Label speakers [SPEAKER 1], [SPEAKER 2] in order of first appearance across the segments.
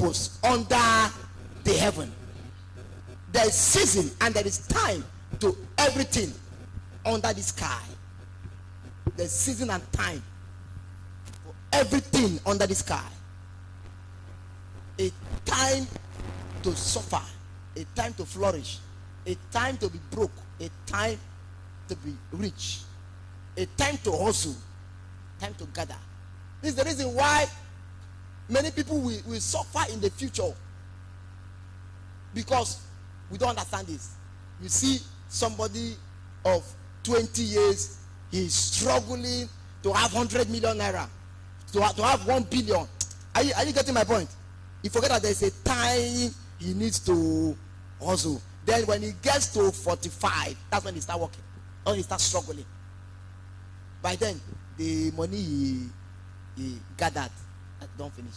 [SPEAKER 1] purpose under the heaven. There is season and there is time to everything under the sky. There's season and time for everything under the sky. A time to suffer, a time to flourish, a time to be broke, a time to be rich, a time to hustle, time to gather. This is the reason why many people will suffer in the future, because we don't understand this. You see somebody of 20 years, he's struggling to have 100 million naira, to have 1 billion. Are you getting my point? You forget that there's a time he needs to hustle. Then when he gets to 45, that's when he start working, or he starts struggling. By then, the money he gathered don't finish.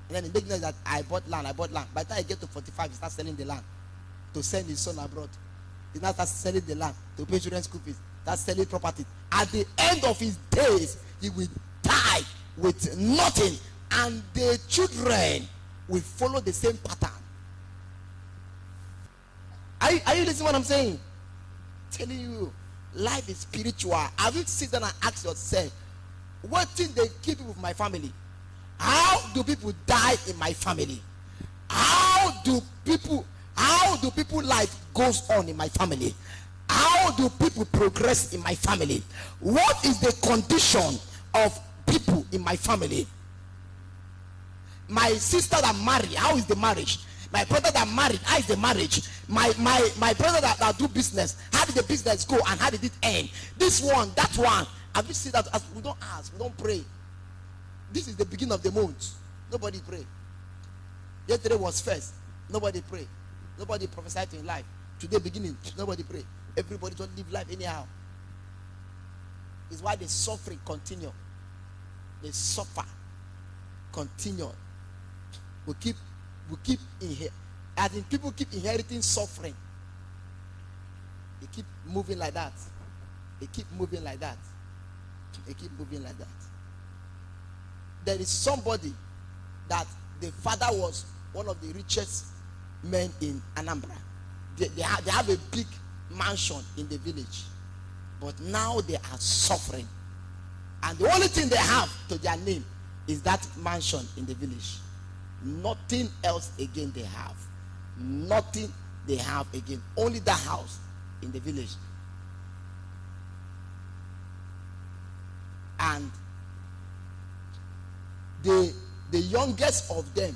[SPEAKER 1] And then the big news that I bought land. By the time I get to 45, he starts selling the land to send his son abroad. He now starts selling the land to pay children's school fees. That's selling property. At the end of his days, he will die with nothing, and the children will follow the same pattern. Are you listening to what I'm saying? I'm telling you, life is spiritual. Have you sit down and ask yourself, what thing they keep with my family? How do people die in my family? How do people life goes on in my family? How do people progress in my family? What is the condition of people in my family? My sister that married, how is the marriage? My brother that married, how is the marriage? My brother that do business, how did the business go and how did it end? This one, that one. Have you seen that? As we don't ask, we don't pray. This is the beginning of the month. Nobody pray. Yesterday was first. Nobody pray. Nobody prophesied in life. Today beginning, nobody pray. Everybody just live life anyhow. It's why the suffering continue. They suffer continue. We keep as in people keep inheriting suffering. They keep moving like that. They keep moving like that. They keep moving like that. There is somebody that the father was one of the richest men in Anambra. They have a big mansion in the village, but now they are suffering, and the only thing they have to their name is that mansion in the village. Nothing else again they have. Nothing they have again. Only that house in the village. And the youngest of them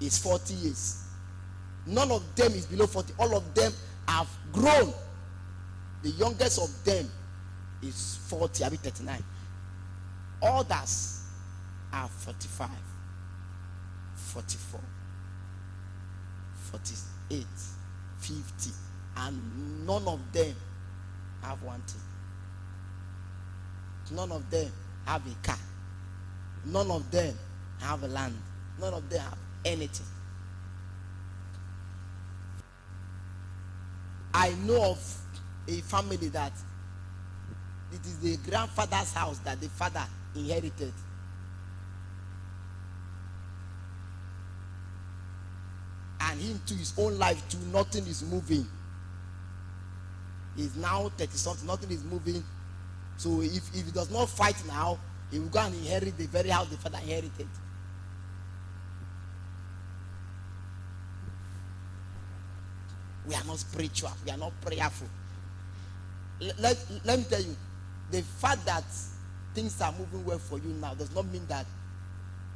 [SPEAKER 1] is 40 years. None of them is below 40. All of them have grown. The youngest of them is 40, I mean 39. Others are 45, 44, 48, 50, and none of them have one thing. None of them have a car. None of them have a land. None of them have anything. I know of a family that it is the grandfather's house that the father inherited. And him to his own life too, nothing is moving. He's now 30 something, nothing is moving. So if he does not fight now, he will go and inherit the very house the father inherited. We are not spiritual. We are not prayerful. Let me tell you, the fact that things are moving well for you now does not mean that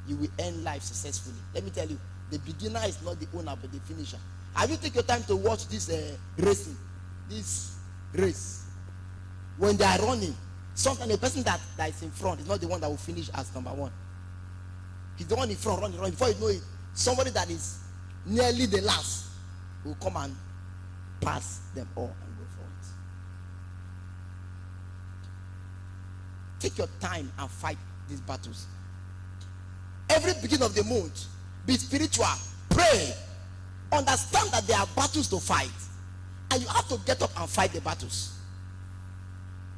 [SPEAKER 1] you will end life successfully. Let me tell you, the beginner is not the owner but the finisher. Have you taken your time to watch this racing? This race. When they are running, sometimes the person that is in front is not the one that will finish as number one. He's the one in front running. Before you know it, somebody that is nearly the last will come and pass them all and go forward. Take your time and fight these battles. Every beginning of the month, be spiritual, pray, understand that there are battles to fight, and you have to get up and fight the battles.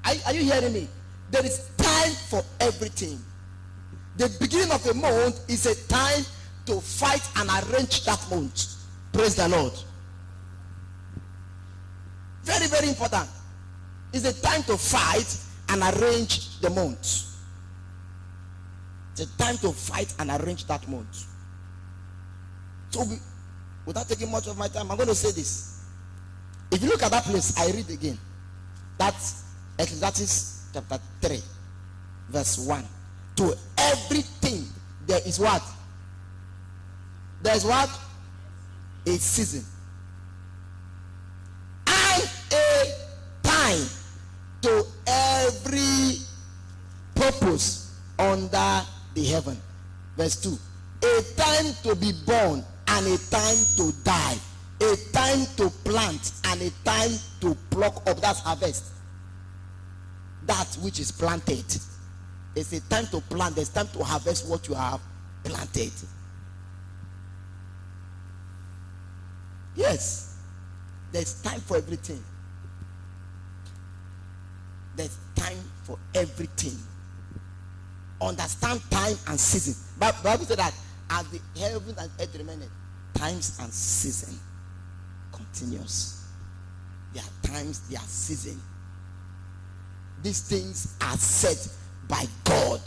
[SPEAKER 1] Are you hearing me? There is time for everything. The beginning of a month is a time to fight and arrange that month. Praise the Lord. Very, very important. It's a time to fight and arrange the month. It's a time to fight and arrange that month. So, without taking much of my time, I'm going to say this. If you look at that place, I read again. That's Ecclesiastes chapter 3, verse 1. To everything there is what? There is what? A season. And a time to every purpose under the heaven. Verse 2. A time to be born and a time to die. A time to plant and a time to pluck up. That's harvest. That which is planted. There's a time to plant. There's time to harvest what you have planted. Yes. There's time for everything. There's time for everything. Understand time and season. But the Bible said that as the heaven and earth remain, times and season continuous. There are times, there are season. These things are set by God,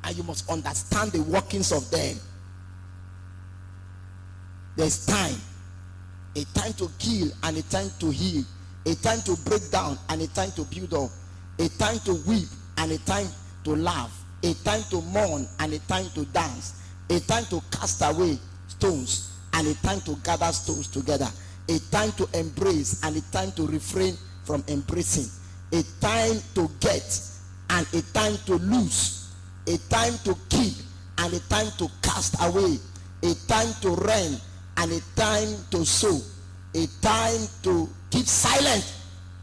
[SPEAKER 1] and you must understand the workings of them. There's time, a time to kill and a time to heal, a time to break down and a time to build up, a time to weep and a time to laugh, a time to mourn and a time to dance, a time to cast away stones and a time to gather stones together, a time to embrace and a time to refrain from embracing, a time to get and a time to lose, a time to keep and a time to cast away, a time to reign and a time to sow, a time to keep silent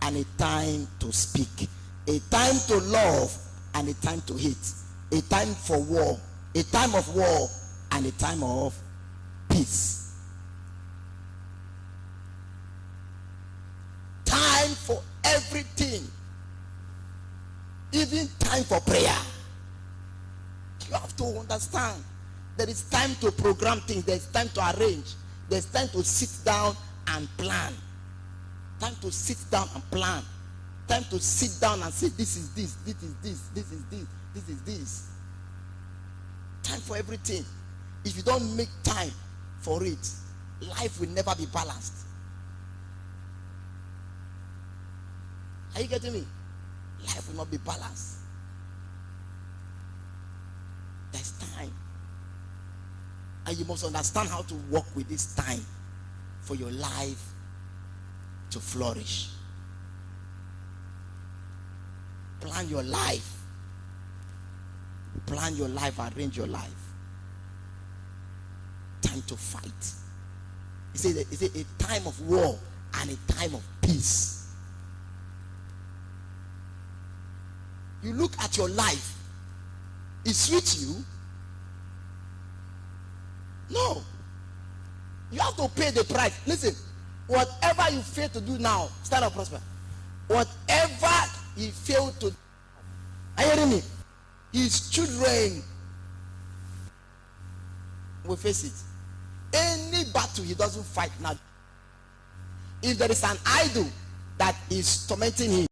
[SPEAKER 1] and a time to speak, a time to love and a time to hate, a time for war, a time of war and a time of peace. Time for everything. Even time for prayer. You have to understand there is time to program things, there's time to arrange, there's time to sit down and plan. Time to sit down and plan. Time to sit down and say, this is this, this is this, this is this, this is this. Time for everything. If you don't make time for it, life will never be balanced. Are you getting me? Life will not be balanced. There's time. And you must understand how to work with this time for your life to flourish. Plan your life. Plan your life, arrange your life. Time to fight. He said a time of war and a time of peace. You look at your life, it suits you? No. You have to pay the price. Listen, whatever you fail to do now, stand up, prosper. Whatever he failed to do, are you hearing me? His children will face it. Any battle he doesn't fight now. If there is an idol that is tormenting him,